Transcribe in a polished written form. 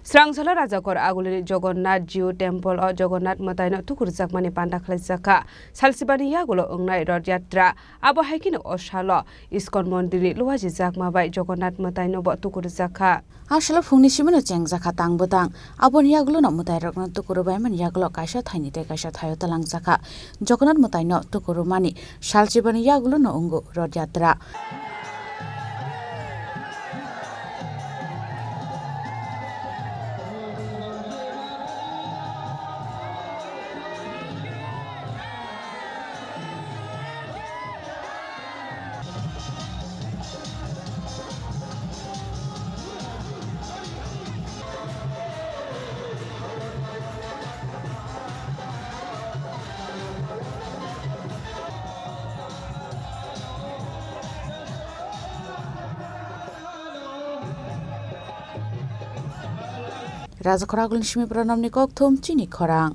Srangsalo Rajkhor Agulini Jagannath Jiu Temple o Jagannath Mwtai no Tukurwjakha ni panda Khorang Salsibani yagulo ongnai rod yatra abo haikini osalo iskon mondiri luwaji jakma bai Jagannath Mwtai no bo Tukurwjakha Asala phungni simano chengjakha tangbotang aboni yagulo no Mwtai rokno tukurubai man yagulo kaisa thaini te kaisa thayo talangjakha Jagannath Mwtai no tukurumani Salsibani yagulo no ongo rod yatra Rajkhor Agulini Shimi Pranamni Kokthom Chini Khorang